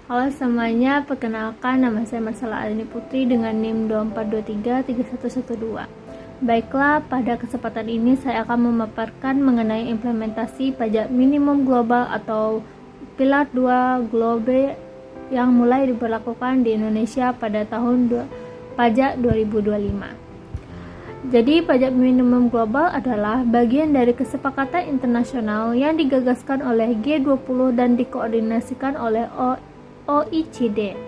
Halo semuanya, perkenalkan nama saya Marsala Alini Putri dengan NIM 24233112. Baiklah, pada kesempatan ini saya akan memaparkan mengenai implementasi pajak minimum global atau Pilar 2 Globe yang mulai diberlakukan di Indonesia pada tahun pajak 2025. Jadi, pajak minimum global adalah bagian dari kesepakatan internasional yang digagaskan oleh G20 dan dikoordinasikan oleh OECD.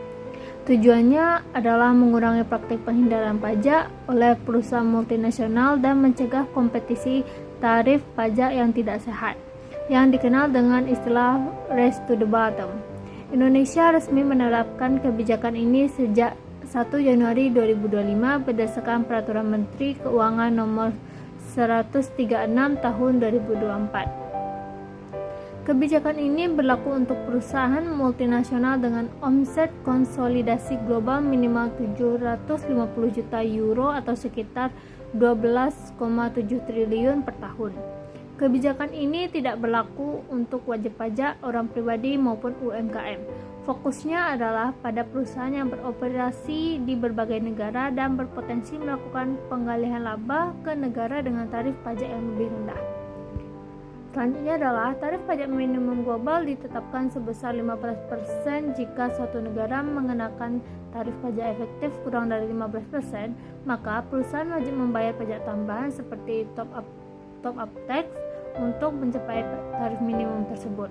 Tujuannya adalah mengurangi praktik penghindaran pajak oleh perusahaan multinasional dan mencegah kompetisi tarif pajak yang tidak sehat, yang dikenal dengan istilah race to the bottom. Indonesia resmi menerapkan kebijakan ini sejak 1 Januari 2025 berdasarkan Peraturan Menteri Keuangan Nomor 136 Tahun 2024. Kebijakan ini berlaku untuk perusahaan multinasional dengan omset konsolidasi global minimal 750 juta euro atau sekitar 12,7 triliun per tahun. Kebijakan ini tidak berlaku untuk wajib pajak orang pribadi maupun UMKM. Fokusnya adalah pada perusahaan yang beroperasi di berbagai negara dan berpotensi melakukan penggalian laba ke negara dengan tarif pajak yang lebih rendah. Selanjutnya adalah tarif pajak minimum global ditetapkan sebesar 15% jika suatu negara mengenakan tarif pajak efektif kurang dari 15%, maka perusahaan wajib membayar pajak tambahan seperti top up tax untuk mencapai tarif minimum tersebut.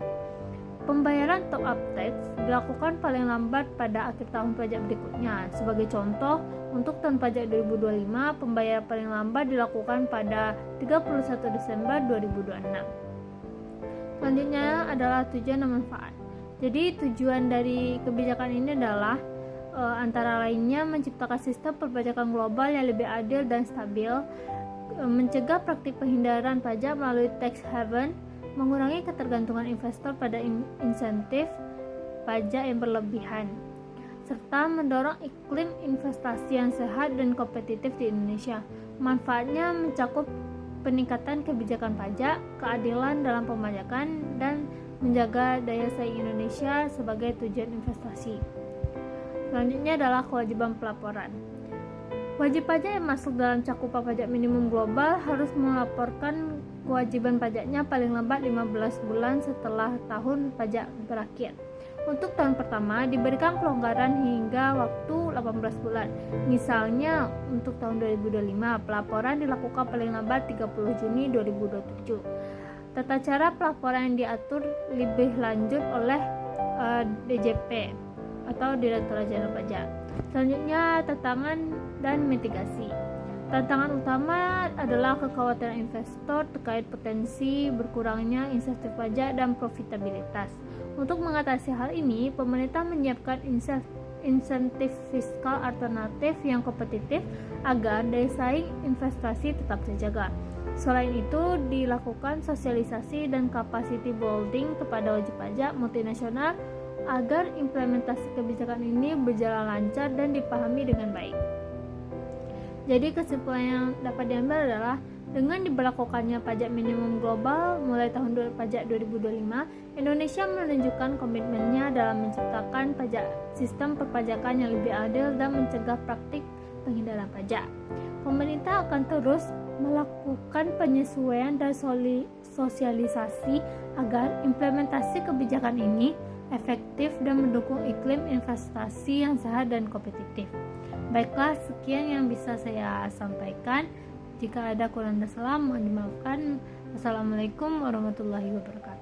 Pembayaran top up tax dilakukan paling lambat pada akhir tahun pajak berikutnya. Sebagai contoh, untuk tahun pajak 2025, pembayaran paling lambat dilakukan pada 31 Desember 2026. Selanjutnya adalah tujuan dan manfaat. Jadi tujuan dari kebijakan ini adalah antara lainnya menciptakan sistem perpajakan global yang lebih adil dan stabil, mencegah praktik penghindaran pajak melalui tax haven, mengurangi ketergantungan investor pada insentif pajak yang berlebihan, serta mendorong iklim investasi yang sehat dan kompetitif di Indonesia. Manfaatnya mencakup peningkatan kebijakan pajak, keadilan dalam pembajakan, dan menjaga daya saing Indonesia sebagai tujuan investasi. Selanjutnya adalah kewajiban pelaporan. Wajib pajak yang masuk dalam cakupan pajak minimum global harus melaporkan kewajiban pajaknya paling lambat 15 bulan setelah tahun pajak berakhir. Untuk tahun pertama diberikan kelonggaran hingga waktu 18 bulan. Misalnya untuk tahun 2025 pelaporan dilakukan paling lambat 30 Juni 2027. Tata cara pelaporan yang diatur lebih lanjut oleh DJP atau Direktorat Jenderal Pajak. Selanjutnya, tantangan dan mitigasi. Tantangan utama adalah kekhawatiran investor terkait potensi berkurangnya insentif pajak dan profitabilitas. Untuk mengatasi hal ini, pemerintah menyiapkan insentif fiskal alternatif yang kompetitif agar daya saing investasi tetap terjaga. Selain itu, dilakukan sosialisasi dan capacity building kepada wajib pajak multinasional agar implementasi kebijakan ini berjalan lancar dan dipahami dengan baik. Jadi kesimpulan yang dapat diambil adalah dengan diberlakukannya pajak minimum global mulai tahun pajak 2025, Indonesia menunjukkan komitmennya dalam menciptakan sistem perpajakan yang lebih adil dan mencegah praktik penghindaran pajak. Pemerintah akan terus melakukan penyesuaian dan sosialisasi agar implementasi kebijakan ini efektif dan mendukung iklim investasi yang sehat dan kompetitif. Baiklah, sekian yang bisa saya sampaikan. Jika ada kurang dan salah, mohon dimaafkan. Wassalamualaikum warahmatullahi wabarakatuh.